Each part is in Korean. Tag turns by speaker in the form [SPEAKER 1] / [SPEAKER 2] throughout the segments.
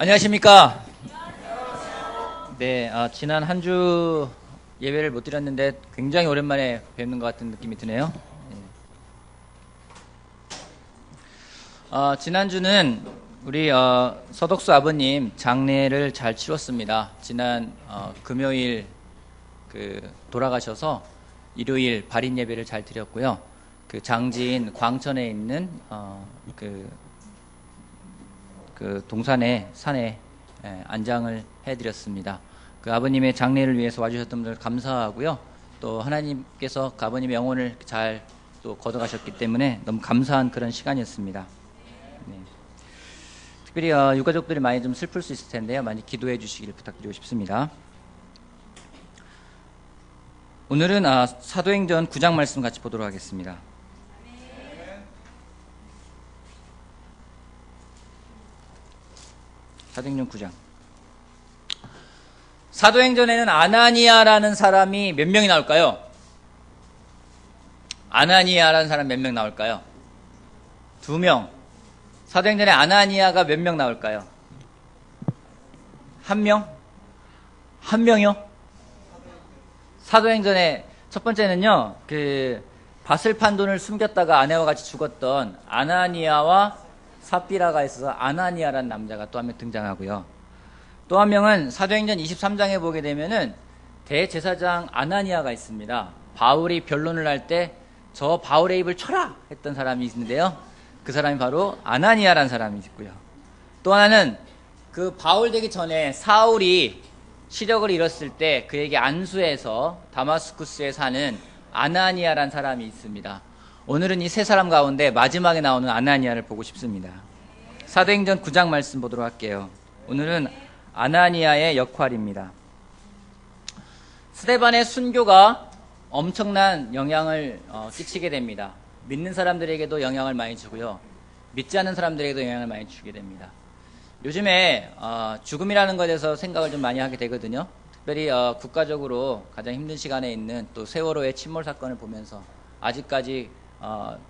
[SPEAKER 1] 안녕하십니까. 네, 지난 한 주 예배를 못 드렸는데 굉장히 오랜만에 뵙는 것 같은 느낌이 드네요. 지난주는 우리 서덕수 아버님 장례를 잘 치렀습니다. 지난 금요일 돌아가셔서 일요일 발인 예배를 잘 드렸고요. 그 장지인 광천에 있는 동산의 산에 안장을 해드렸습니다. 그 아버님의 장례를 위해서 와주셨던 분들 감사하고요. 또 하나님께서 그 아버님의 영혼을 잘 또 걷어가셨기 때문에 너무 감사한 그런 시간이었습니다. 네. 특별히 유가족들이 많이 좀 슬플 수 있을 텐데요. 많이 기도해 주시기를 부탁드리고 싶습니다. 오늘은 사도행전 9장 말씀 같이 보도록 하겠습니다. 사도행전 9장. 사도행전에는 아나니아라는 사람이 몇 명이 나올까요? 아나니아라는 사람 몇 명 나올까요? 2명. 사도행전에 아나니아가 몇 명 나올까요? 1명? 1명이요? 사도행전에 첫 번째는요, 밭을 판 돈을 숨겼다가 아내와 같이 죽었던 아나니아와 삽비라가 있어서 아나니아라는 남자가 또 한 명 등장하고요. 또 한 명은 사도행전 23장에 보게 되면은 대제사장 아나니아가 있습니다. 바울이 변론을 할 때 저 바울의 입을 쳐라 했던 사람이 있는데요. 그 사람이 바로 아나니아라는 사람이 있고요. 또 하나는 그 바울 되기 전에 사울이 시력을 잃었을 때 그에게 안수해서 다마스쿠스에 사는 아나니아라는 사람이 있습니다. 오늘은 이 세 사람 가운데 마지막에 나오는 아나니아를 보고 싶습니다. 사도행전 9장 말씀 보도록 할게요. 오늘은 아나니아의 역할입니다. 스데반의 순교가 엄청난 영향을 끼치게 됩니다. 믿는 사람들에게도 영향을 많이 주고요. 믿지 않는 사람들에게도 영향을 많이 주게 됩니다. 요즘에 죽음이라는 것에 대해서 생각을 좀 많이 하게 되거든요. 특별히 국가적으로 가장 힘든 시간에 있는 또 세월호의 침몰 사건을 보면서 아직까지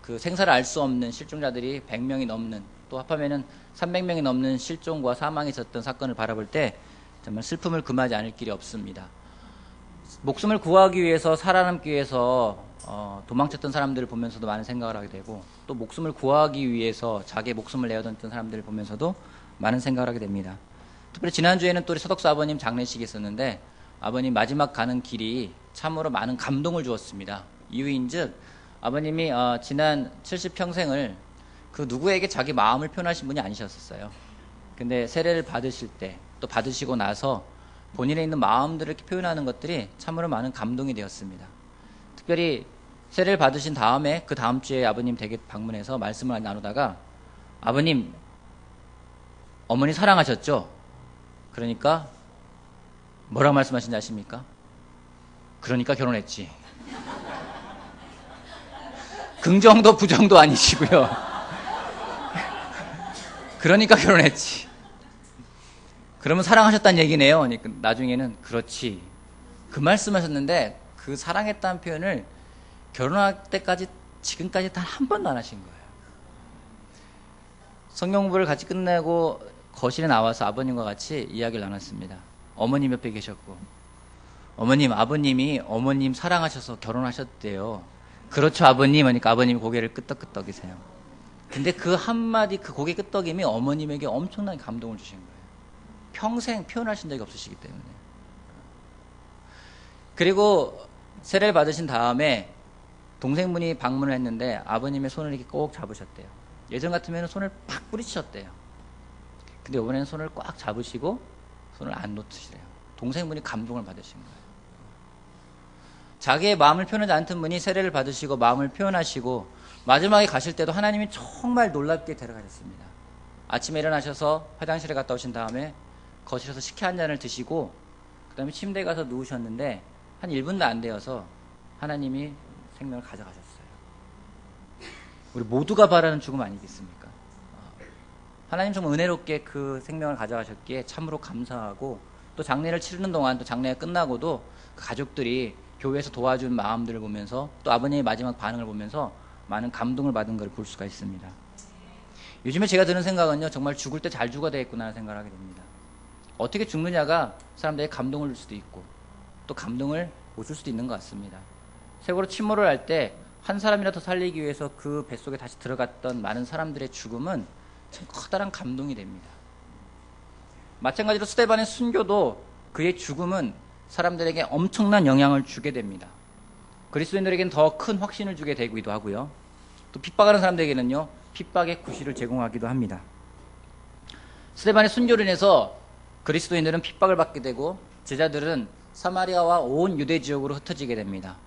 [SPEAKER 1] 그 생사를 알 수 없는 실종자들이 100명이 넘는, 또 합하면은 300명이 넘는 실종과 사망이 있었던 사건을 바라볼 때 정말 슬픔을 금하지 않을 길이 없습니다. 목숨을 구하기 위해서, 살아남기 위해서 도망쳤던 사람들을 보면서도 많은 생각을 하게 되고, 또 목숨을 구하기 위해서 자기의 목숨을 내어던졌던 사람들을 보면서도 많은 생각을 하게 됩니다. 특별히 지난주에는 또 우리 서덕수 아버님 장례식이 있었는데 아버님 마지막 가는 길이 참으로 많은 감동을 주었습니다. 이유인즉 아버님이 지난 70평생을 그 누구에게 자기 마음을 표현하신 분이 아니셨었어요. 근데 세례를 받으실 때, 또 받으시고 나서 본인에 있는 마음들을 이렇게 표현하는 것들이 참으로 많은 감동이 되었습니다. 특별히 세례를 받으신 다음에 그 다음 주에 아버님 댁에 방문해서 말씀을 나누다가, 아버님 어머니 사랑하셨죠? 그러니까 뭐라고 말씀하신지 아십니까? 그러니까 결혼했지. 긍정도 부정도 아니시고요. 그러니까 결혼했지. 그러면 사랑하셨다는 얘기네요. 그러니까 나중에는 그렇지. 그 말씀하셨는데 그 사랑했다는 표현을 결혼할 때까지, 지금까지 단 한 번도 안 하신 거예요. 성경 공부를 같이 끝내고 거실에 나와서 아버님과 같이 이야기를 나눴습니다. 어머님 옆에 계셨고, 어머님, 아버님이 어머님 사랑하셔서 결혼하셨대요. 그렇죠, 아버님. 하니까 아버님이 고개를 끄덕끄덕이세요. 근데 그 한마디, 그 고개 끄덕임이 어머님에게 엄청난 감동을 주신 거예요. 평생 표현하신 적이 없으시기 때문에. 그리고 세례를 받으신 다음에 동생분이 방문을 했는데 아버님의 손을 이렇게 꼭 잡으셨대요. 예전 같으면 손을 팍 뿌리치셨대요. 근데 이번에는 손을 꽉 잡으시고 손을 안 놓으시래요. 동생분이 감동을 받으신 거예요. 자기의 마음을 표현하지 않던 분이 세례를 받으시고 마음을 표현하시고 마지막에 가실 때도 하나님이 정말 놀랍게 데려가셨습니다. 아침에 일어나셔서 화장실에 갔다 오신 다음에 거실에서 식혜 한 잔을 드시고 그 다음에 침대에 가서 누우셨는데 한 1분도 안 되어서 하나님이 생명을 가져가셨어요. 우리 모두가 바라는 죽음 아니겠습니까? 하나님 정말 은혜롭게 그 생명을 가져가셨기에 참으로 감사하고, 또 장례를 치르는 동안, 또 장례가 끝나고도 그 가족들이 교회에서 도와준 마음들을 보면서, 또 아버님의 마지막 반응을 보면서 많은 감동을 받은 걸 볼 수가 있습니다. 요즘에 제가 드는 생각은요, 정말 죽을 때 잘 죽어야 되겠구나 생각을 하게 됩니다. 어떻게 죽느냐가 사람들에게 감동을 줄 수도 있고 또 감동을 못 줄 수도 있는 것 같습니다. 세월호 침몰을 할 때 한 사람이라도 살리기 위해서 그 뱃속에 다시 들어갔던 많은 사람들의 죽음은 참 커다란 감동이 됩니다. 마찬가지로 스데반의 순교도 그의 죽음은 사람들에게 엄청난 영향을 주게 됩니다. 그리스도인들에게는 더 큰 확신을 주게 되기도 하고요. 또 핍박하는 사람들에게는요, 핍박의 구실을 제공하기도 합니다. 스데반의 순교로 인해서 그리스도인들은 핍박을 받게 되고 제자들은 사마리아와 온 유대 지역으로 흩어지게 됩니다.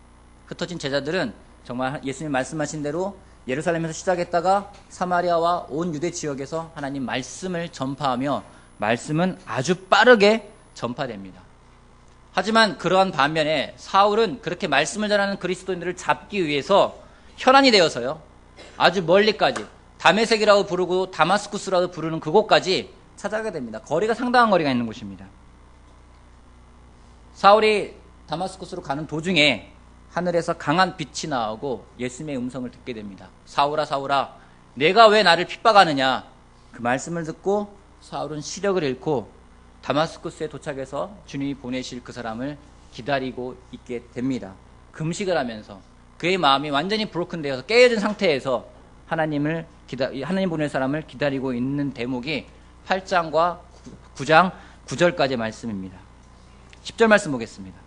[SPEAKER 1] 흩어진 제자들은 정말 예수님 말씀하신 대로 예루살렘에서 시작했다가 사마리아와 온 유대 지역에서 하나님 말씀을 전파하며 말씀은 아주 빠르게 전파됩니다. 하지만 그러한 반면에 사울은 그렇게 말씀을 전하는 그리스도인들을 잡기 위해서 혈안이 되어서요, 아주 멀리까지 다메섹이라고 부르고 다마스쿠스라고 부르는 그곳까지 찾아가게 됩니다. 거리가 상당한 거리가 있는 곳입니다. 사울이 다마스쿠스로 가는 도중에 하늘에서 강한 빛이 나오고 예수님의 음성을 듣게 됩니다. 사울아 사울아 내가 왜 나를 핍박하느냐. 그 말씀을 듣고 사울은 시력을 잃고 다마스쿠스에 도착해서 주님이 보내실 그 사람을 기다리고 있게 됩니다. 금식을 하면서 그의 마음이 완전히 브로큰되어서 깨어진 상태에서 하나님 보낼 사람을 기다리고 있는 대목이 8장과 9장 9절까지의 말씀입니다. 10절 말씀 보겠습니다.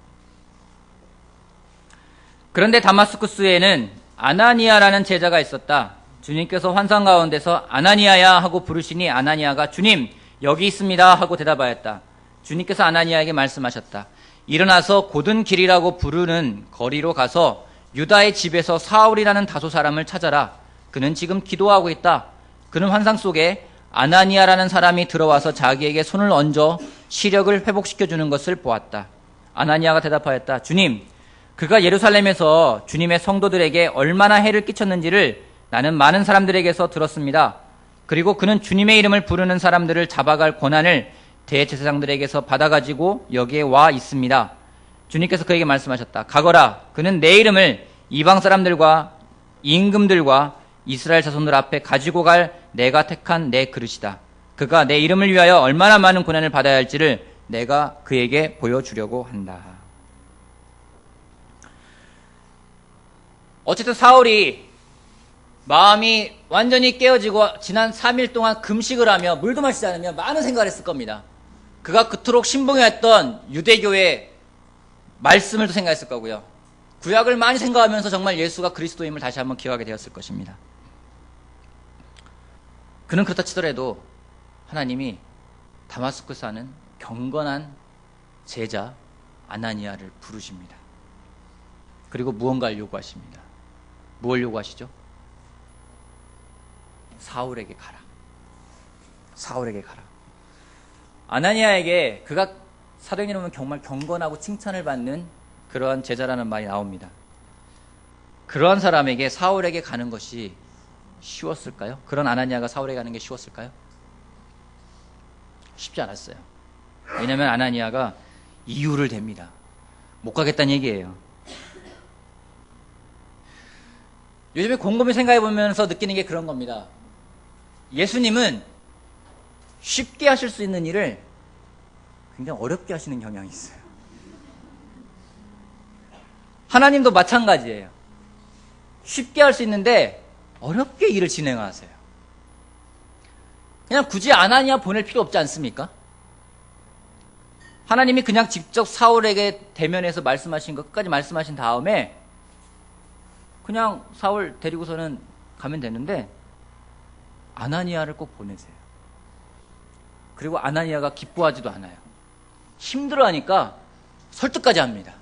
[SPEAKER 1] 그런데 다마스쿠스에는 아나니아라는 제자가 있었다. 주님께서 환상 가운데서 아나니아야 하고 부르시니 아나니아가 주님 여기 있습니다 하고 대답하였다. 주님께서 아나니아에게 말씀하셨다. 일어나서 곧은 길이라고 부르는 거리로 가서 유다의 집에서 사울이라는 다소 사람을 찾아라. 그는 지금 기도하고 있다. 그는 환상 속에 아나니아라는 사람이 들어와서 자기에게 손을 얹어 시력을 회복시켜주는 것을 보았다. 아나니아가 대답하였다. 주님, 그가 예루살렘에서 주님의 성도들에게 얼마나 해를 끼쳤는지를 나는 많은 사람들에게서 들었습니다. 그리고 그는 주님의 이름을 부르는 사람들을 잡아갈 권한을 대제사장들에게서 받아가지고 여기에 와 있습니다. 주님께서 그에게 말씀하셨다. 가거라. 그는 내 이름을 이방 사람들과 임금들과 이스라엘 자손들 앞에 가지고 갈 내가 택한 내 그릇이다. 그가 내 이름을 위하여 얼마나 많은 고난을 받아야 할지를 내가 그에게 보여주려고 한다. 어쨌든 사울이 마음이 완전히 깨어지고 지난 3일 동안 금식을 하며 물도 마시지 않으며 많은 생각을 했을 겁니다. 그가 그토록 신봉해왔던 유대교의 말씀을 생각했을 거고요. 구약을 많이 생각하면서 정말 예수가 그리스도임을 다시 한번 기억하게 되었을 것입니다. 그는 그렇다 치더라도 하나님이 다마스쿠스 사는 경건한 제자 아나니아를 부르십니다. 그리고 무언가를 요구하십니다. 무엇을 요구하시죠? 사울에게 가라. 사울에게 가라. 아나니아에게 그가 사도행전에 보면 정말 경건하고 칭찬을 받는 그러한 제자라는 말이 나옵니다. 그러한 사람에게 사울에게 가는 것이 쉬웠을까요? 그런 아나니아가 사울에게 가는 게 쉬웠을까요? 쉽지 않았어요. 왜냐하면 아나니아가 이유를 댑니다. 못 가겠다는 얘기예요. 요즘에 곰곰이 생각해 보면서 느끼는 게 그런 겁니다. 예수님은 쉽게 하실 수 있는 일을 굉장히 어렵게 하시는 경향이 있어요. 하나님도 마찬가지예요. 쉽게 할 수 있는데 어렵게 일을 진행하세요. 그냥 굳이 아나니아 보낼 필요 없지 않습니까? 하나님이 그냥 직접 사울에게 대면해서 말씀하신 것 끝까지 말씀하신 다음에 그냥 사울 데리고서는 가면 되는데 아나니아를 꼭 보내세요. 그리고 아나니아가 기뻐하지도 않아요. 힘들어하니까 설득까지 합니다.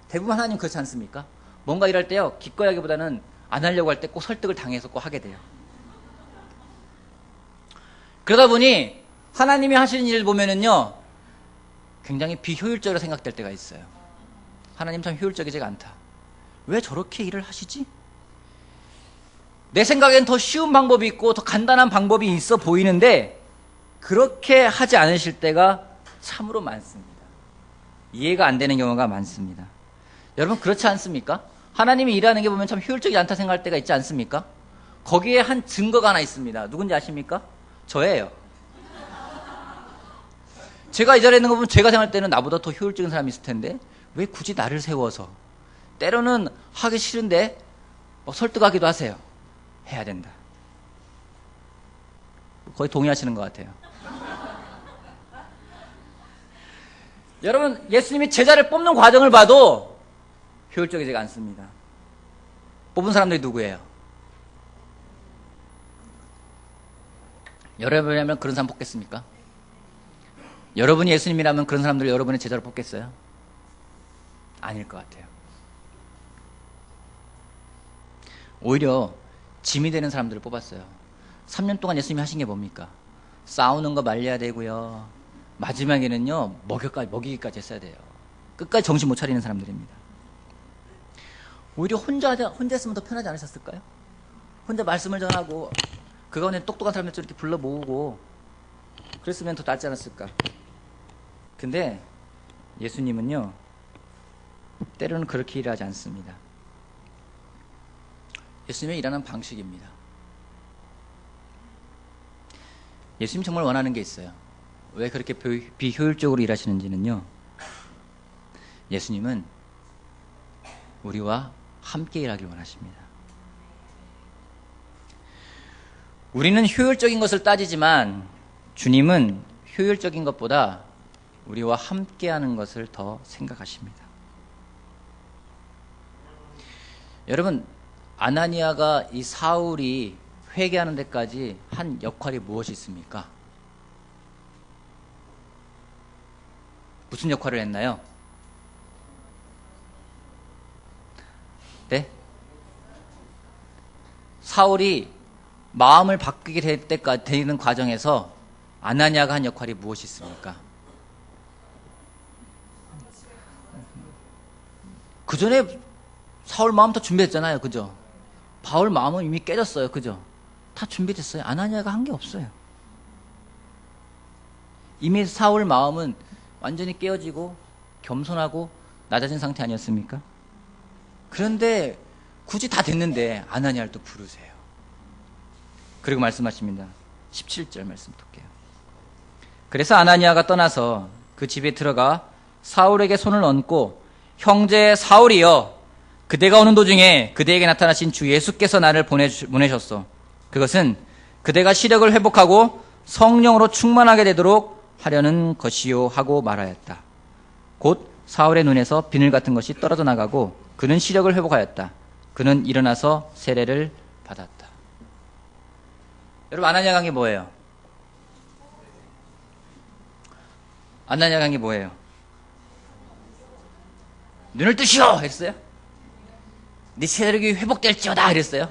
[SPEAKER 1] 대부분 하나님 그렇지 않습니까? 뭔가 일할 때요, 기꺼이하기보다는 안 하려고 할 때 꼭 설득을 당해서 꼭 하게 돼요. 그러다 보니 하나님이 하시는 일을 보면은요, 굉장히 비효율적으로 생각될 때가 있어요. 하나님 참 효율적이지가 않다. 왜 저렇게 일을 하시지? 내 생각엔 더 쉬운 방법이 있고 더 간단한 방법이 있어 보이는데 그렇게 하지 않으실 때가 참으로 많습니다. 이해가 안 되는 경우가 많습니다. 여러분 그렇지 않습니까? 하나님이 일하는 게 보면 참 효율적이지 않다 생각할 때가 있지 않습니까? 거기에 한 증거가 하나 있습니다. 누군지 아십니까? 저예요. 제가 이 자리에 있는 거 보면 제가 생각할 때는 나보다 더 효율적인 사람이 있을 텐데 왜 굳이 나를 세워서, 때로는 하기 싫은데 설득하기도 하세요. 해야 된다. 거의 동의하시는 것 같아요. 여러분, 예수님이 제자를 뽑는 과정을 봐도 효율적이지가 않습니다. 뽑은 사람들이 누구예요? 여러분이라면 그런 사람 뽑겠습니까? 여러분이 예수님이라면 그런 사람들을 여러분의 제자로 뽑겠어요? 아닐 것 같아요. 오히려 짐이 되는 사람들을 뽑았어요. 3년 동안 예수님이 하신 게 뭡니까? 싸우는 거 말려야 되고요. 마지막에는요, 먹이기까지 했어야 돼요. 끝까지 정신 못 차리는 사람들입니다. 오히려 혼자 했으면 더 편하지 않으셨을까요? 혼자 말씀을 전하고, 그 가운데 똑똑한 사람들 좀 이렇게 불러 모으고, 그랬으면 더 낫지 않았을까? 근데 예수님은요, 때로는 그렇게 일하지 않습니다. 예수님의 일하는 방식입니다. 예수님 정말 원하는 게 있어요. 왜 그렇게 비효율적으로 일하시는지는요, 예수님은 우리와 함께 일하길 원하십니다. 우리는 효율적인 것을 따지지만 주님은 효율적인 것보다 우리와 함께하는 것을 더 생각하십니다. 여러분, 아나니아가 이 사울이 회개하는 데까지 한 역할이 무엇이 있습니까? 무슨 역할을 했나요? 네? 사울이 마음을 바뀌게 될 때까지 되는 과정에서 아나니아가 한 역할이 무엇이 있습니까? 그 전에 사울 마음 다 준비했잖아요. 그죠? 바울 마음은 이미 깨졌어요. 그죠? 다 준비됐어요. 아나니아가 한 게 없어요. 이미 사울 마음은 완전히 깨어지고 겸손하고 낮아진 상태 아니었습니까? 그런데 굳이 다 됐는데 아나니아를 또 부르세요. 그리고 말씀하십니다. 17절 말씀 볼게요. 그래서 아나니아가 떠나서 그 집에 들어가 사울에게 손을 얹고, 형제 사울이여, 그대가 오는 도중에 그대에게 나타나신 주 예수께서 나를 보내셨소. 그것은 그대가 시력을 회복하고 성령으로 충만하게 되도록 하려는 것이요 하고 말하였다. 곧 사울의 눈에서 비늘 같은 것이 떨어져 나가고 그는 시력을 회복하였다. 그는 일어나서 세례를 받았다. 여러분, 아나니아가 한 게 뭐예요? 아나니아가 한 게 뭐예요? 눈을 뜨시오! 했어요? 네 세력이 회복될지어다! 이랬어요?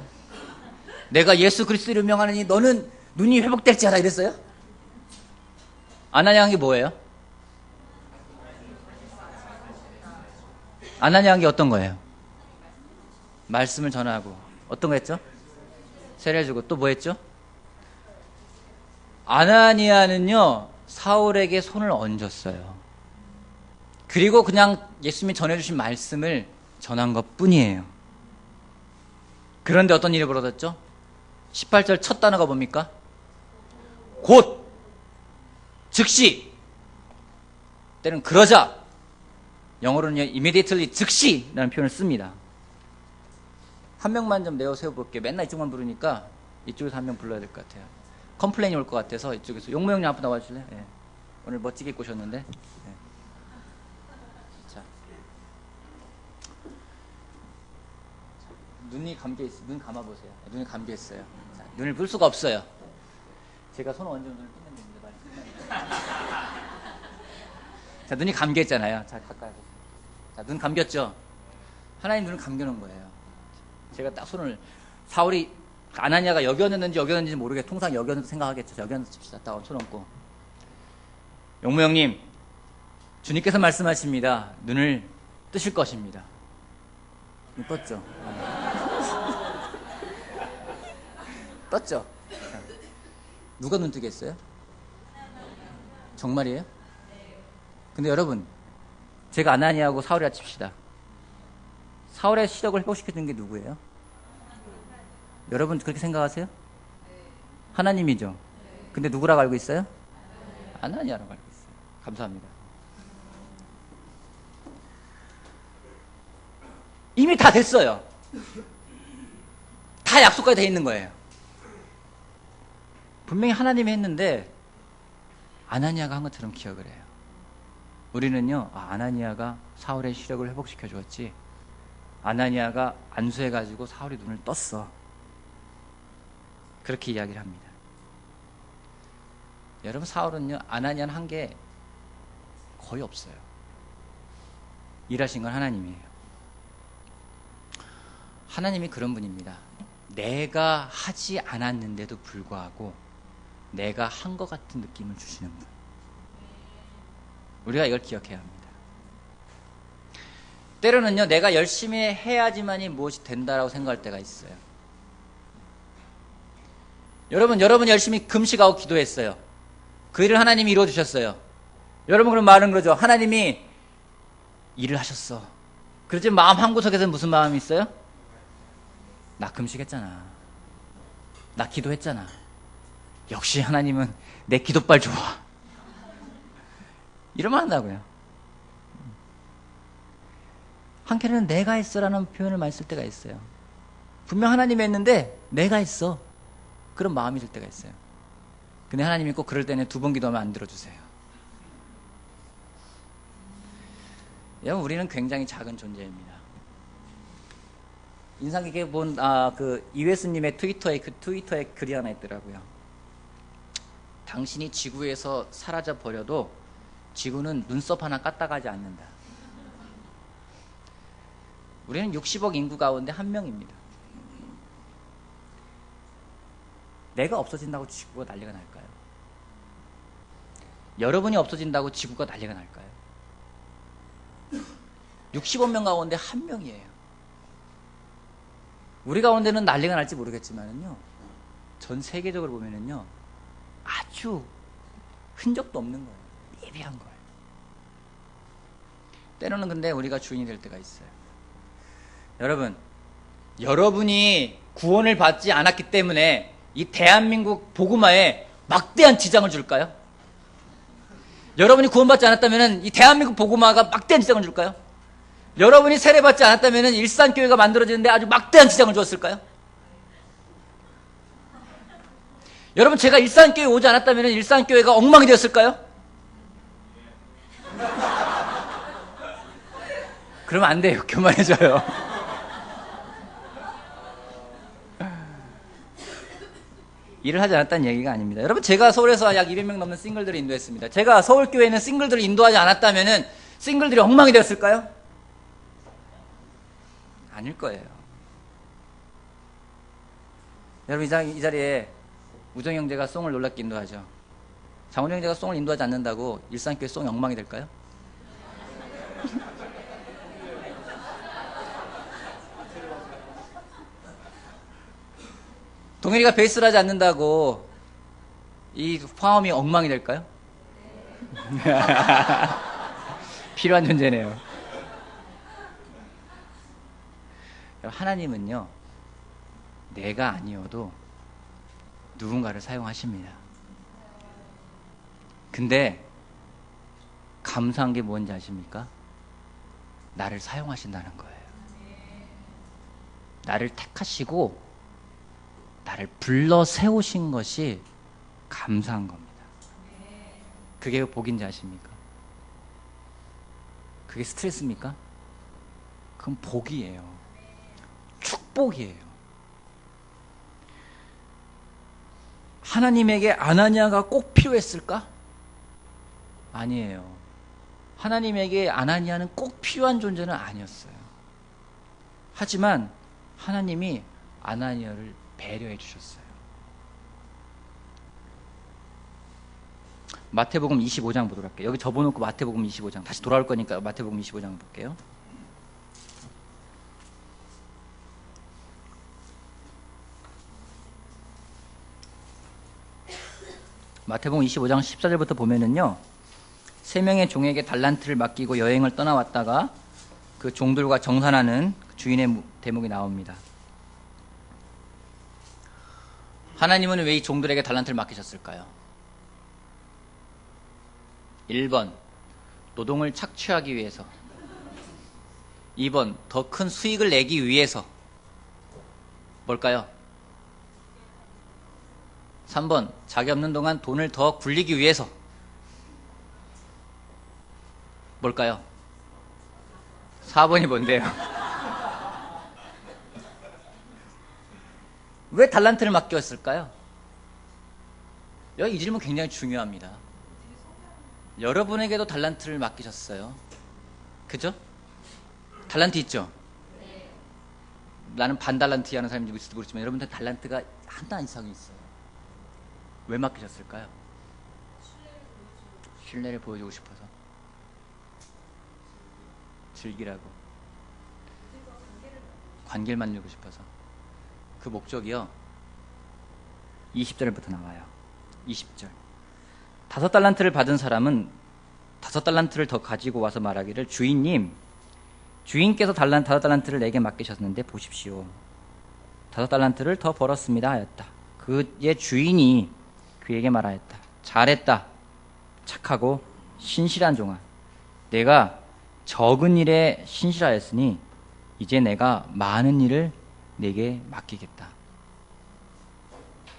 [SPEAKER 1] 내가 예수 그리스도를 명하느니 너는 눈이 회복될지어다! 이랬어요? 아나니아 한 게 뭐예요? 아나니아 한 게 어떤 거예요? 말씀을 전하고, 어떤 거 했죠? 세례를 주고, 또 뭐 했죠? 아나니아는요, 사울에게 손을 얹었어요. 그리고 그냥 예수님이 전해주신 말씀을 전한 것 뿐이에요. 그런데 어떤 일이 벌어졌죠? 18절 첫 단어가 뭡니까? 곧, 즉시, 때는 그러자, 영어로는요, immediately, 즉시라는 표현을 씁니다. 한 명만 좀 내어 세워볼게요. 맨날 이쪽만 부르니까 이쪽에서 한 명 불러야 될 것 같아요. 컴플레인이 올 것 같아서 이쪽에서. 용모 형님 앞으로 나와주실래요? 네. 오늘 멋지게 입고 오셨는데. 네. 자. 눈이 감겨있어요. 눈 감아보세요. 눈이 감겨있어요. 자, 눈을 풀 수가 없어요. 제가 손을 얹으면 눈을 뜨면 됩니다. 자, 눈이 감겨있잖아요. 자, 가까이 보세요. 자, 눈 감겼죠? 하나님 눈을 감겨놓은 거예요. 제가 딱 손을, 사울이, 아나니아가 여겼는지 모르게 통상 여겼는지 생각하겠죠. 여겼는지 칩시다. 딱 손 얹고. 용모 형님, 주님께서 말씀하십니다. 눈을 뜨실 것입니다. 눈 떴죠? 떴죠? 누가 눈 뜨겠어요? 정말이에요? 근데 여러분, 제가 아나니아하고 사울이라 칩시다. 사울의 시력을 회복시켜준 게 누구예요? 여러분 그렇게 생각하세요? 하나님이죠. 근데 누구라고 알고 있어요? 아나니아라고 알고 있어요. 감사합니다. 이미 다 됐어요. 다 약속까지 돼 있는 거예요. 분명히 하나님이 했는데 아나니아가 한 것처럼 기억을 해요. 우리는요, 아나니아가 사울의 시력을 회복시켜 주었지, 아나니아가 안수해가지고 사울이 눈을 떴어, 그렇게 이야기를 합니다. 여러분, 사울은요, 아나니아는 한 게 거의 없어요. 일하신 건 하나님이에요. 하나님이 그런 분입니다. 내가 하지 않았는데도 불구하고 내가 한 것 같은 느낌을 주시는 분. 우리가 이걸 기억해야 합니다. 때로는요, 내가 열심히 해야지만이 무엇이 된다라고 생각할 때가 있어요. 여러분 열심히 금식하고 기도했어요. 그 일을 하나님이 이루어주셨어요. 여러분, 그럼 말은 그러죠. 하나님이 일을 하셨어. 그렇지만 마음 한구석에서는 무슨 마음이 있어요? 나 금식했잖아. 나 기도했잖아. 역시 하나님은 내 기도빨 좋아. 이러면 한다고요. 한켠에는 내가 했어라는 표현을 많이 쓸 때가 있어요. 분명 하나님이 했는데 내가 했어, 그런 마음이 들 때가 있어요. 근데 하나님이 꼭 그럴 때는 2번 기도하면 안 들어주세요. 여러분, 우리는 굉장히 작은 존재입니다. 인상 깊게 본 이회수님의 트위터에 글이 하나 있더라고요. 당신이 지구에서 사라져 버려도 지구는 눈썹 하나 까딱하지 않는다. 우리는 60억 인구 가운데 1명입니다. 내가 없어진다고 지구가 난리가 날까요? 여러분이 없어진다고 지구가 난리가 날까요? 60억 명 가운데 1명이에요. 우리 가운데는 난리가 날지 모르겠지만은요, 전 세계적으로 보면은요, 아주 흔적도 없는 거예요. 미비한 거예요. 때로는 근데 우리가 주인이 될 때가 있어요. 여러분, 여러분이 구원을 받지 않았기 때문에 이 대한민국 복음화에 막대한 지장을 줄까요? 여러분이 구원받지 않았다면 이 대한민국 복음화가 막대한 지장을 줄까요? 여러분이 세례받지 않았다면 일산교회가 만들어지는데 아주 막대한 지장을 주었을까요? 여러분, 제가 일산교회 오지 않았다면 일산교회가 엉망이 되었을까요? 그러면 안 돼요. 교만해져요. 일을 하지 않았다는 얘기가 아닙니다. 여러분, 제가 서울에서 약 200명 넘는 싱글들을 인도했습니다. 제가 서울교회는 싱글들을 인도하지 않았다면 싱글들이 엉망이 되었을까요? 아닐 거예요. 여러분, 이 자리에 우정 형제가 송을 놀랍게 인도하죠. 장훈 형제가 송을 인도하지 않는다고 일산교회 송이 엉망이 될까요? 동현이가 베이스를 하지 않는다고 이 화음이 엉망이 될까요? 필요한 존재네요. 하나님은요, 내가 아니어도 누군가를 사용하십니다. 근데 감사한 게 뭔지 아십니까? 나를 사용하신다는 거예요. 나를 택하시고 나를 불러 세우신 것이 감사한 겁니다. 그게 복인지 아십니까? 그게 스트레스입니까? 그건 복이에요. 축복이에요. 하나님에게 아나니아가 꼭 필요했을까? 아니에요. 하나님에게 아나니아는 꼭 필요한 존재는 아니었어요. 하지만 하나님이 아나니아를 배려해 주셨어요. 마태복음 25장 보도록 할게요. 여기 접어놓고 마태복음 25장 다시 돌아올 거니까 마태복음 25장 볼게요. 마태복음 25장 14절부터 보면은요, 3명의 종에게 달란트를 맡기고 여행을 떠나왔다가 그 종들과 정산하는 주인의 대목이 나옵니다. 하나님은 왜 이 종들에게 달란트를 맡기셨을까요? 1번 노동을 착취하기 위해서, 2번 더 큰 수익을 내기 위해서. 뭘까요? 3번 자기 없는 동안 돈을 더 굴리기 위해서. 뭘까요? 4번이 뭔데요? 왜 달란트를 맡겼을까요? 이 질문 굉장히 중요합니다. 여러분에게도 달란트를 맡기셨어요. 그죠? 달란트 있죠? 나는 반달란트 하는 사람이 있을지 모르지만 여러분들 달란트가 하나 이상이 있어요. 왜 맡기셨을까요? 신뢰를 보여주고 싶어서. 즐기라고. 관계를 만들고 싶어서. 그 목적이요. 20절부터 나와요. 20절. 5달란트를 받은 사람은 5달란트를 더 가지고 와서 말하기를, 주인님, 주인께서 5달란트를 내게 맡기셨는데 보십시오. 5달란트를 더 벌었습니다 하였다. 그의 주인이 그에게 말하였다. 잘했다. 착하고 신실한 종아. 내가 적은 일에 신실하였으니 이제 내가 많은 일을 내게 맡기겠다.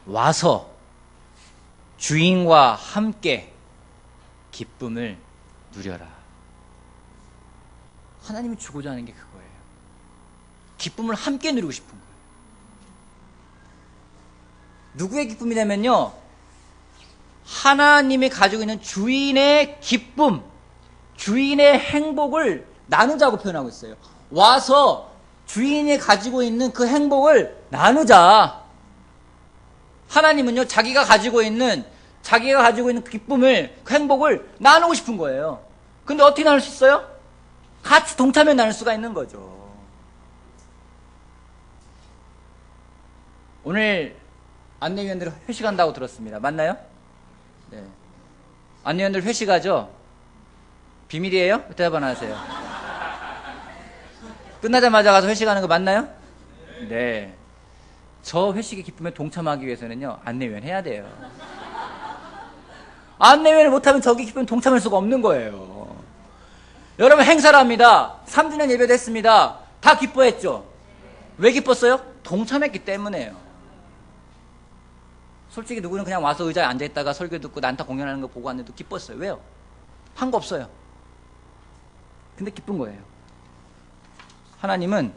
[SPEAKER 1] 와서 주인과 함께 기쁨을 누려라. 하나님이 주고자 하는 게 그거예요. 기쁨을 함께 누리고 싶은 거예요. 누구의 기쁨이냐면요, 하나님이 가지고 있는 주인의 기쁨, 주인의 행복을 나누자고 표현하고 있어요. 와서 주인이 가지고 있는 그 행복을 나누자. 하나님은요, 자기가 가지고 있는 그 기쁨을, 그 행복을 나누고 싶은 거예요. 근데 어떻게 나눌 수 있어요? 같이 동참해 나눌 수가 있는 거죠. 오늘 안내위원들 회식한다고 들었습니다. 맞나요? 네. 안내위원들 회식하죠? 비밀이에요? 대답 안 하세요. 끝나자마자 가서 회식하는 거 맞나요? 네. 저 회식의 기쁨에 동참하기 위해서는요, 안내위원 해야 돼요. 안내위원을 못하면 저기 기쁨에 동참할 수가 없는 거예요. 여러분, 행사를 합니다. 3주년 예배도 했습니다. 다 기뻐했죠? 왜 기뻤어요? 동참했기 때문에요. 솔직히 누구는 그냥 와서 의자에 앉아있다가 설교 듣고 난타 공연하는 거 보고 왔는데도 기뻤어요. 왜요? 한 거 없어요. 근데 기쁜 거예요. 하나님이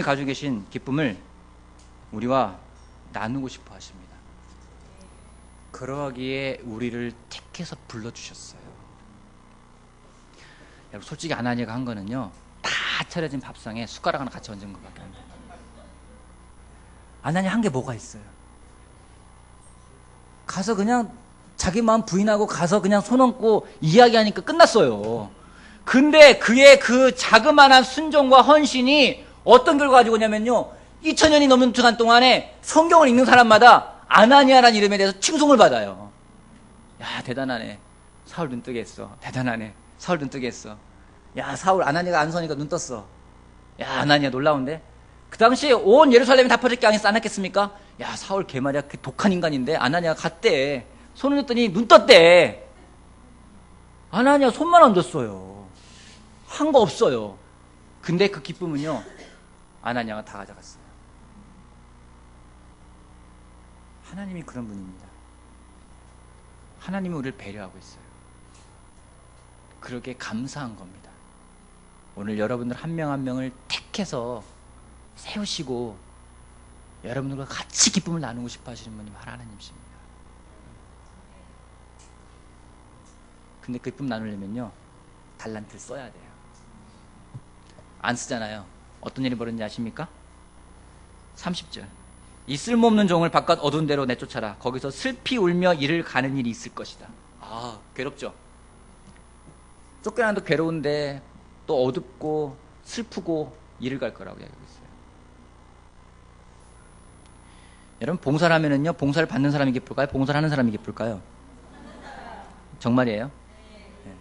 [SPEAKER 1] 가지고 계신 기쁨을 우리와 나누고 싶어 하십니다. 그러기에 우리를 택해서 불러주셨어요. 여러분, 솔직히 아나니아가 한 거는요, 다 차려진 밥상에 숟가락 하나 같이 얹은 것밖에 안 돼요. 아나니아 한 게 뭐가 있어요? 가서 그냥 자기 마음 부인하고 가서 그냥 손 얹고 이야기하니까 끝났어요. 근데 그의 그 자그마한 순종과 헌신이 어떤 결과 가지고 오냐면요, 2000년이 넘는 시간 동안에 성경을 읽는 사람마다 아나니아라는 이름에 대해서 칭송을 받아요. 야, 대단하네. 사울 눈 뜨게 했어. 대단하네. 사울 눈 뜨게 했어. 야, 사울, 아나니아가 안 서니까 눈 떴어. 야, 아나니아 놀라운데? 그 당시에 온 예루살렘이 다 퍼질 게 않았겠습니까? 야, 사울 걔 말이야, 그 독한 인간인데 아나니아가 갔대. 손을 냈더니 눈 떴대. 아나니아 손만 얹었어요. 한 거 없어요. 근데 그 기쁨은요, 아나니아가 다 가져갔어요. 하나님이 그런 분입니다. 하나님이 우리를 배려하고 있어요. 그러게 감사한 겁니다. 오늘 여러분들 한 명 한 명을 택해서 세우시고 여러분들과 같이 기쁨을 나누고 싶어 하시는 분이 바로 하나님이십니다. 근데 그 기쁨 나누려면요, 달란트를 써야 돼요. 안 쓰잖아요. 어떤 일이 벌어졌는지 아십니까? 30절. 이 쓸모없는 종을 바깥 어두운 데로 내쫓아라. 거기서 슬피 울며 일을 가는 일이 있을 것이다. 아, 괴롭죠? 쫓겨나도 괴로운데 또 어둡고 슬프고 일을 갈 거라고 이야기하고 있어요. 여러분, 봉사를 하면은요, 봉사를 받는 사람이 기쁠까요? 봉사를 하는 사람이 기쁠까요? 정말이에요? 네.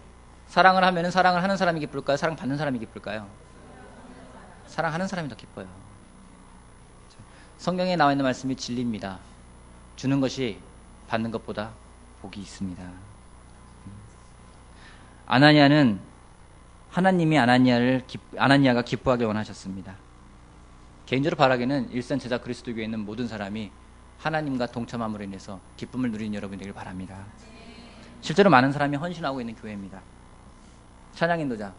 [SPEAKER 1] 사랑을 하면은 사랑을 하는 사람이 기쁠까요? 사랑 받는 사람이 기쁠까요? 사랑하는 사람이 더 기뻐요. 성경에 나와 있는 말씀이 진리입니다. 주는 것이 받는 것보다 복이 있습니다. 아나니아는 하나님이 아나니아가 기뻐하길 원하셨습니다. 개인적으로 바라기는 일산 제자 그리스도교에 있는 모든 사람이 하나님과 동참함으로 인해서 기쁨을 누리는 여러분이 되길 바랍니다. 실제로 많은 사람이 헌신하고 있는 교회입니다. 찬양인도자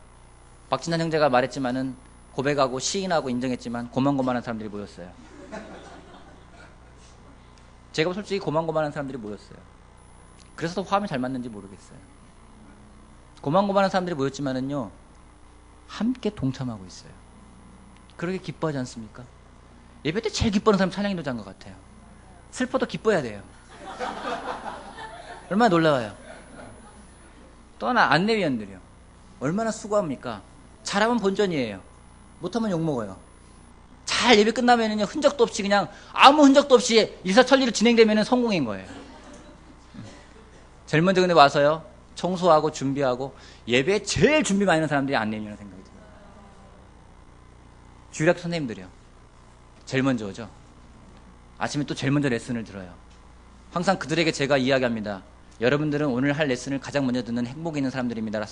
[SPEAKER 1] 박진환 형제가 말했지만은 고백하고 시인하고 인정했지만 고만고만한 사람들이 모였어요. 제가 솔직히 고만고만한 사람들이 모였어요. 그래서 더 화음이 잘 맞는지 모르겠어요. 고만고만한 사람들이 모였지만은요, 함께 동참하고 있어요. 그렇게 기뻐하지 않습니까? 예배 때 제일 기뻐하는 사람이 찬양인도자인 것 같아요. 슬퍼도 기뻐해야 돼요. 얼마나 놀라워요. 또 하나 안내위원들이요. 얼마나 수고합니까? 잘하면 본전이에요. 못하면 욕먹어요. 잘 예배 끝나면은요, 흔적도 없이 그냥 아무 흔적도 없이 일사천리로 진행되면은 성공인 거예요. 제일 먼저 근데 와서요, 청소하고 준비하고 예배에 제일 준비 많이 하는 사람들이 안내위원이라는 생각이 들어요. 주일학교 선생님들이요. 제일 먼저 오죠. 아침에 또 제일 먼저 레슨을 들어요. 항상 그들에게 제가 이야기합니다. 여러분들은 오늘 할 레슨을 가장 먼저 듣는 행복이 있는 사람들입니다.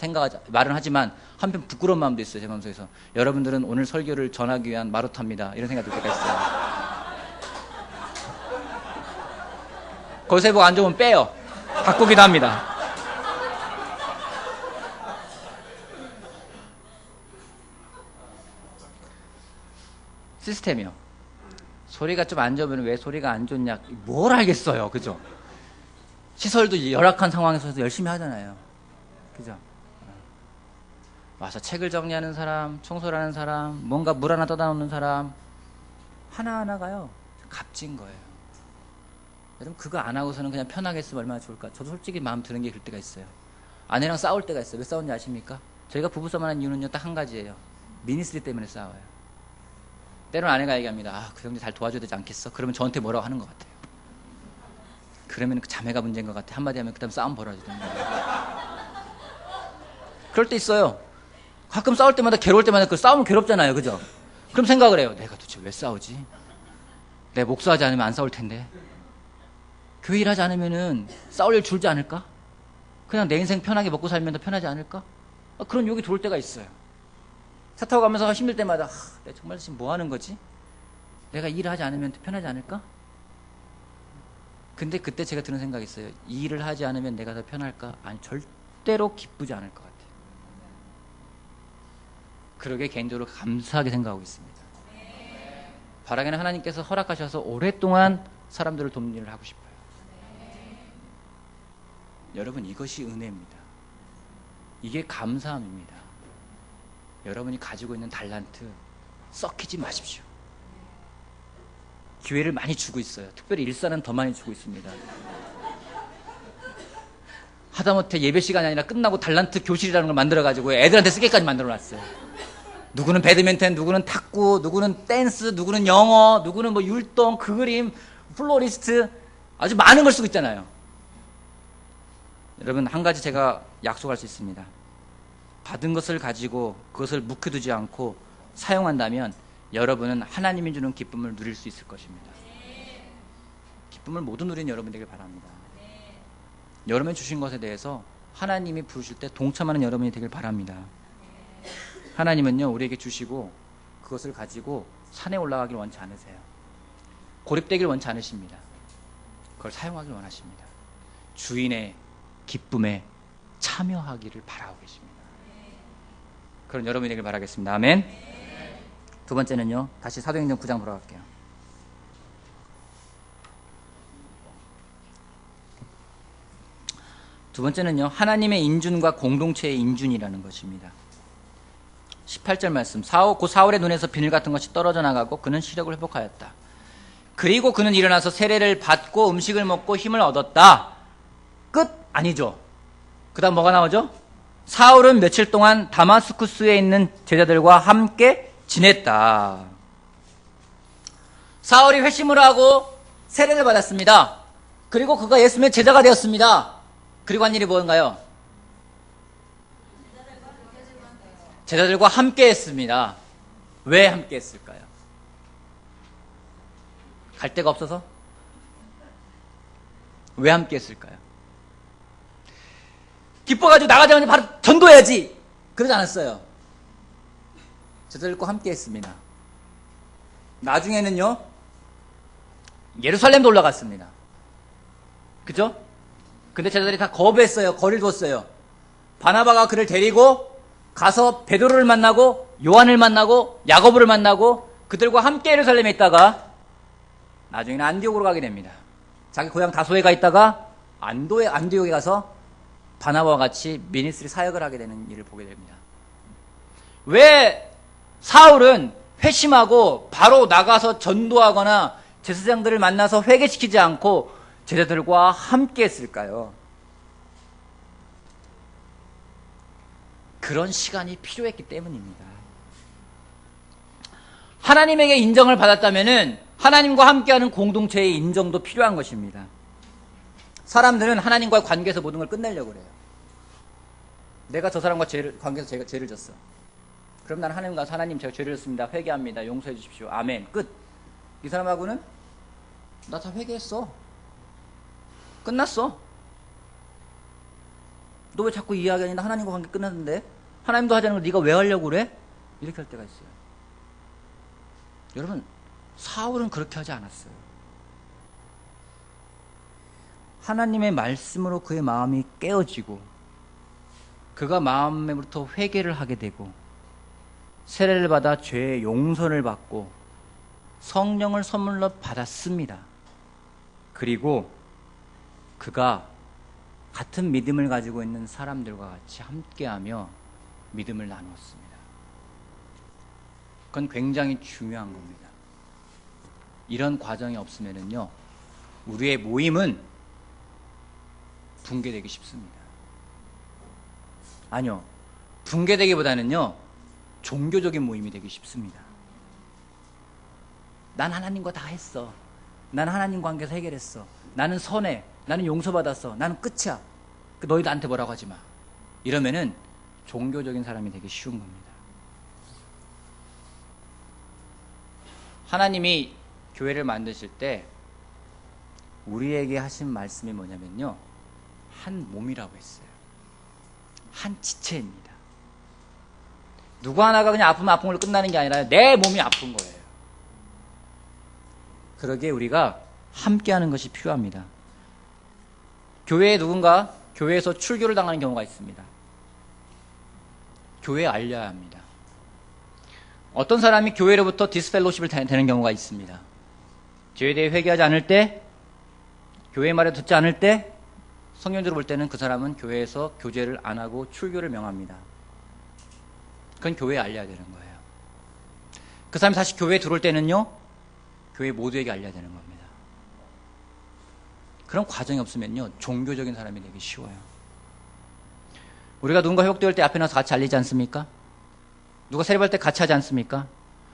[SPEAKER 1] 말은 하지만 한편 부끄러운 마음도 있어요. 제 마음속에서. 여러분들은 오늘 설교를 전하기 위한 마루타입니다. 이런 생각이 들 때가 있어요. 거기서 해보고 안 좋으면 빼요. 바꾸기도 합니다. 시스템이요. 소리가 좀 안 좋으면 왜 소리가 안 좋냐. 뭘 알겠어요. 그죠? 시설도 열악한 상황에서 열심히 하잖아요. 그죠? 와서 책을 정리하는 사람, 청소를 하는 사람, 뭔가 물 하나 떠다 놓는 사람, 하나하나가요, 값진 거예요. 여러분, 그거 안 하고서는 그냥 편하게 있으면 얼마나 좋을까? 저도 솔직히 마음 드는 게 그럴 때가 있어요. 아내랑 싸울 때가 있어요. 왜 싸웠는지 아십니까? 저희가 부부싸움 하는 이유는요, 딱 한 가지예요. 미니스리 때문에 싸워요. 때로는 아내가 얘기합니다. 아, 그 형제 잘 도와줘야 되지 않겠어? 그러면 저한테 뭐라고 하는 것 같아요. 그러면 그 자매가 문제인 것 같아. 한마디 하면 그 다음 싸움 벌어지는 거예요. 그럴 때 있어요. 가끔 싸울 때마다 괴로울 때마다 그 싸우면 괴롭잖아요. 그죠? 그럼 생각을 해요. 내가 도대체 왜 싸우지? 내가 목수하지 않으면 안 싸울 텐데. 교회 일하지 않으면은 싸울 일 줄지 않을까? 그냥 내 인생 편하게 먹고 살면 더 편하지 않을까? 그런 욕이 들어올 때가 있어요. 차 타고 가면서 힘들 때마다 내가 정말 지금 뭐 하는 거지? 내가 일을 하지 않으면 더 편하지 않을까? 근데 그때 제가 드는 생각이 있어요. 이 일을 하지 않으면 내가 더 편할까? 아니, 절대로 기쁘지 않을 것 같아요. 그러게 개인적으로 감사하게 생각하고 있습니다. 바라기는 하나님께서 허락하셔서 오랫동안 사람들을 돕는 일을 하고 싶어요. 여러분, 이것이 은혜입니다. 이게 감사함입니다. 여러분이 가지고 있는 달란트 썩히지 마십시오. 기회를 많이 주고 있어요. 특별히 일산은 더 많이 주고 있습니다. 하다못해 예배 시간이 아니라 끝나고 달란트 교실이라는 걸 만들어가지고 애들한테 쓰게까지 만들어놨어요. 누구는 배드민턴, 누구는 탁구, 누구는 댄스, 누구는 영어, 누구는 뭐 율동, 그림, 플로리스트, 아주 많은 걸 쓰고 있잖아요. 여러분, 한 가지 제가 약속할 수 있습니다. 받은 것을 가지고 그것을 묵혀두지 않고 사용한다면 여러분은 하나님이 주는 기쁨을 누릴 수 있을 것입니다. 기쁨을 모두 누리는 여러분 되길 바랍니다. 여러분이 주신 것에 대해서 하나님이 부르실 때 동참하는 여러분이 되길 바랍니다. 하나님은요, 우리에게 주시고 그것을 가지고 산에 올라가길 원치 않으세요. 고립되길 원치 않으십니다. 그걸 사용하길 원하십니다. 주인의 기쁨에 참여하기를 바라고 계십니다. 그런 여러분이 되길 바라겠습니다. 아멘. 두 번째는요, 다시 사도행전 9장 돌아갈게요. 두 번째는요, 하나님의 인준과 공동체의 인준이라는 것입니다. 18절 말씀. 곧 사울의 눈에서 비늘 같은 것이 떨어져 나가고 그는 시력을 회복하였다. 그리고 그는 일어나서 세례를 받고 음식을 먹고 힘을 얻었다. 끝? 아니죠. 그 다음 뭐가 나오죠? 사울은 며칠 동안 다마스쿠스에 있는 제자들과 함께 지냈다. 사울이 회심을 하고 세례를 받았습니다. 그리고 그가 예수님의 제자가 되었습니다. 그리고 한 일이 뭔가요? 제자들과 함께 했습니다. 왜 함께 했을까요? 갈 데가 없어서? 왜 함께 했을까요? 기뻐가지고 나가자마자 바로 전도해야지. 그러지 않았어요. 제자들과 함께 했습니다. 나중에는요, 예루살렘도 올라갔습니다. 그죠? 근데 제자들이 다 거부했어요. 거리를 뒀어요. 바나바가 그를 데리고 가서 베드로를 만나고 요한을 만나고 야고보를 만나고 그들과 함께 예루살렘에 있다가 나중에는 안디옥으로 가게 됩니다. 자기 고향 다소에 가 있다가 안디옥에 가서 바나바와 같이 미니스트리 사역을 하게 되는 일을 보게 됩니다. 왜 사울은 회심하고 바로 나가서 전도하거나 제사장들을 만나서 회개시키지 않고 제자들과 함께 했을까요? 그런 시간이 필요했기 때문입니다. 하나님에게 인정을 받았다면은 하나님과 함께하는 공동체의 인정도 필요한 것입니다. 사람들은 하나님과의 관계에서 모든 걸 끝내려고 그래요. 내가 저 사람과 관계에서 제가 죄를 졌어. 그럼 나는 하나님 가서 하나님 제가 죄를 졌습니다. 회개합니다. 용서해 주십시오. 아멘. 끝. 이 사람하고는 나 다 회개했어. 끝났어. 너 왜 자꾸 이야기하니? 나 하나님과 관계 끝났는데 하나님도 하자는 걸 네가 왜 하려고 그래? 이렇게 할 때가 있어요. 여러분, 사울은 그렇게 하지 않았어요. 하나님의 말씀으로 그의 마음이 깨어지고 그가 마음에부터 회개를 하게 되고 세례를 받아 죄의 용서를 받고 성령을 선물로 받았습니다. 그리고 그가 같은 믿음을 가지고 있는 사람들과 같이 함께하며 믿음을 나누었습니다. 그건 굉장히 중요한 겁니다. 이런 과정이 없으면요, 우리의 모임은 붕괴되기 쉽습니다. 아니요, 붕괴되기보다는요, 종교적인 모임이 되기 쉽습니다. 난 하나님과 다 했어. 난 하나님 관계에서 해결했어. 나는 선해. 나는 용서받았어. 나는 끝이야. 너희 나한테 뭐라고 하지 마. 이러면은 종교적인 사람이 되기 쉬운 겁니다. 하나님이 교회를 만드실 때 우리에게 하신 말씀이 뭐냐면요, 한 몸이라고 했어요. 한 지체입니다. 누구 하나가 그냥 아프면 아픈 걸로 끝나는 게 아니라 내 몸이 아픈 거예요. 그러기에 우리가 함께하는 것이 필요합니다. 교회에 누군가 교회에서 출교를 당하는 경우가 있습니다. 교회에 알려야 합니다. 어떤 사람이 교회로부터 디스펠로십을 되는 경우가 있습니다. 죄에 대해 회개하지 않을 때, 교회 말에 듣지 않을 때, 성경적으로 볼 때는 그 사람은 교회에서 교제를 안 하고 출교를 명합니다. 그건 교회에 알려야 되는 거예요. 그 사람이 다시 교회에 들어올 때는요, 교회 모두에게 알려야 되는 겁니다. 그런 과정이 없으면요, 종교적인 사람이 되기 쉬워요. 우리가 누군가 회복될 때 앞에 나서 같이 알리지 않습니까? 누가 세례받을 때 같이 하지 않습니까?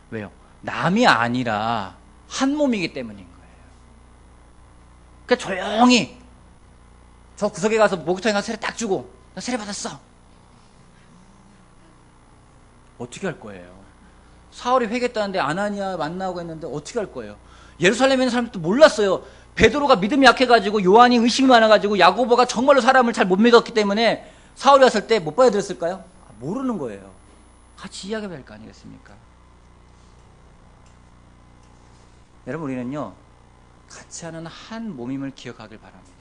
[SPEAKER 1] 왜요? 남이 아니라 한 몸이기 때문인 거예요. 그러니까 조용히 저 구석에 가서 목욕탕에 가서 세례 딱 주고 나 세례 받았어. 어떻게 할 거예요? 사울이 회개했다는데 아나니아 만나고 했는데 어떻게 할 거예요? 예루살렘에 있는 사람들도 몰랐어요. 베드로가 믿음이 약해가지고 요한이 의심이 많아가지고 야고보가 정말로 사람을 잘 못 믿었기 때문에 사울이 왔을 때 못 받아들였을까요? 모르는 거예요. 같이 이야기해야 할 거 아니겠습니까? 여러분, 우리는요, 같이 하는 한 몸임을 기억하길 바랍니다.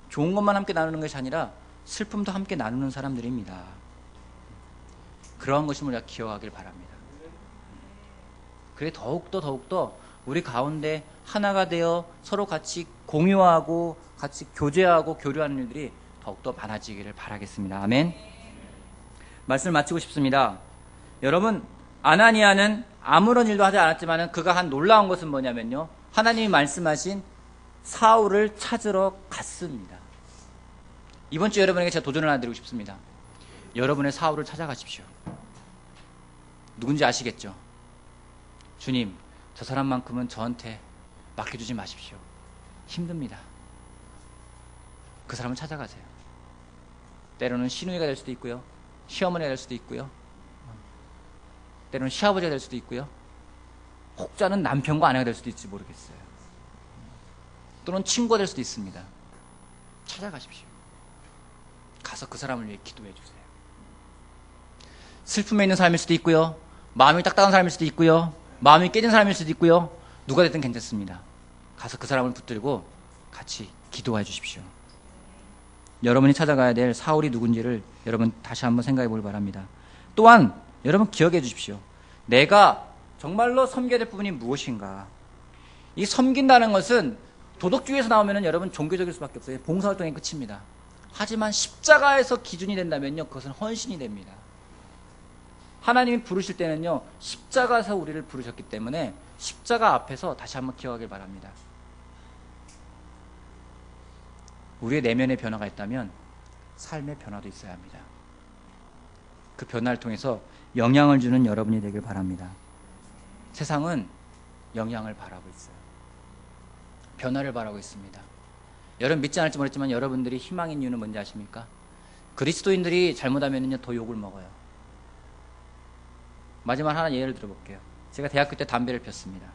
[SPEAKER 1] 좋은 것만 함께 나누는 것이 아니라 슬픔도 함께 나누는 사람들입니다. 그러한 것을 우리가 기억하길 바랍니다. 그게 더욱더 우리 가운데 하나가 되어 서로 같이 공유하고 같이 교제하고 교류하는 일들이 더욱더 많아지기를 바라겠습니다. 아멘. 말씀을 마치고 싶습니다. 여러분, 아나니아는 아무런 일도 하지 않았지만 그가 한 놀라운 것은 뭐냐면요, 하나님이 말씀하신 사울을 찾으러 갔습니다. 이번 주 여러분에게 제가 도전을 하나 드리고 싶습니다. 여러분의 사울을 찾아가십시오. 누군지 아시겠죠? 주님, 저 사람만큼은 저한테 맡겨주지 마십시오. 힘듭니다. 그 사람을 찾아가세요. 때로는 시누이가 될 수도 있고요, 시어머니가 될 수도 있고요, 때로는 시아버지가 될 수도 있고요, 혹자는 남편과 아내가 될 수도 있을지 모르겠어요. 또는 친구가 될 수도 있습니다. 찾아가십시오. 가서 그 사람을 위해 기도해 주세요. 슬픔에 있는 사람일 수도 있고요. 마음이 딱딱한 사람일 수도 있고요. 마음이 깨진 사람일 수도 있고요. 누가 됐든 괜찮습니다. 가서 그 사람을 붙들고 같이 기도해 주십시오. 여러분이 찾아가야 될 사울이 누군지를 여러분 다시 한번 생각해 보길 바랍니다. 또한 여러분 기억해 주십시오. 내가 정말로 섬겨야 될 부분이 무엇인가. 이 섬긴다는 것은 도덕주의에서 나오면 여러분 종교적일 수밖에 없어요. 봉사활동이 끝입니다. 하지만 십자가에서 기준이 된다면요, 그것은 헌신이 됩니다. 하나님이 부르실 때는요, 십자가에서 우리를 부르셨기 때문에 십자가 앞에서 다시 한번 기억하길 바랍니다. 우리의 내면의 변화가 있다면 삶의 변화도 있어야 합니다. 그 변화를 통해서 영향을 주는 여러분이 되길 바랍니다. 세상은 영향을 바라고 있어요. 변화를 바라고 있습니다. 여러분 믿지 않을지 모르겠지만 여러분들이 희망인 이유는 뭔지 아십니까? 그리스도인들이 잘못하면요 더 욕을 먹어요. 마지막 하나 예를 들어볼게요. 제가 대학교 때 담배를 폈습니다.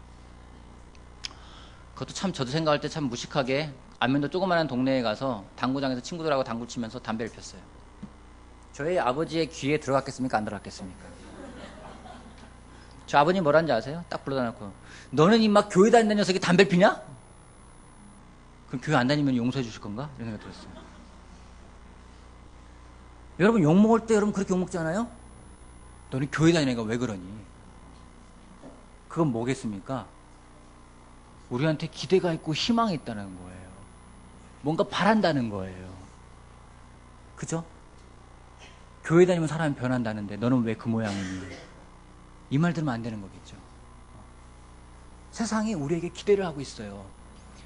[SPEAKER 1] 그것도 참 저도 생각할 때 참 무식하게 안면도 조그마한 동네에 가서 당구장에서 친구들하고 당구 치면서 담배를 폈어요. 저희 아버지의 귀에 들어갔겠습니까? 안 들어갔겠습니까? 저 아버님 뭐라는지 아세요? 딱 불러다 놓고 너는 임마 교회 다니는 녀석이 담배를 피냐? 그럼 교회 안 다니면 용서해 주실 건가? 이런 생각이 들었어요. 여러분 욕 먹을 때 여러분 그렇게 욕 먹지 않아요? 너는 교회 다니는 애가 왜 그러니? 그건 뭐겠습니까? 우리한테 기대가 있고 희망이 있다는 거예요. 뭔가 바란다는 거예요. 그죠? 교회 다니면 사람이 변한다는데 너는 왜 그 모양이니? 이 말 들으면 안 되는 거겠죠. 세상이 우리에게 기대를 하고 있어요.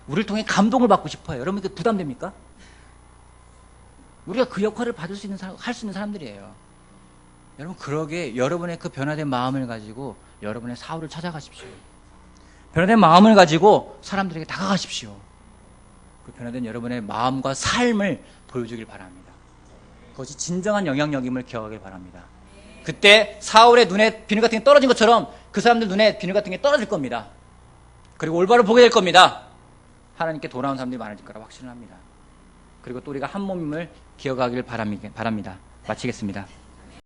[SPEAKER 1] 우리를 통해 감동을 받고 싶어요. 여러분 이게 부담됩니까? 우리가 그 역할을 받을 수 있는 사람, 할 수 있는 사람들이에요. 여러분 그러게 여러분의 그 변화된 마음을 가지고 여러분의 사울을 찾아가십시오. 변화된 마음을 가지고 사람들에게 다가가십시오. 그 변화된 여러분의 마음과 삶을 보여주길 바랍니다. 그것이 진정한 영향력임을 기억하길 바랍니다. 그때 사울의 눈에 비늘 같은 게 떨어진 것처럼 그 사람들 눈에 비늘 같은 게 떨어질 겁니다. 그리고 올바로 보게 될 겁니다. 하나님께 돌아온 사람들이 많아질 거라 확신을 합니다. 그리고 또 우리가 한 몸임을 기억하길 바랍니다. 마치겠습니다.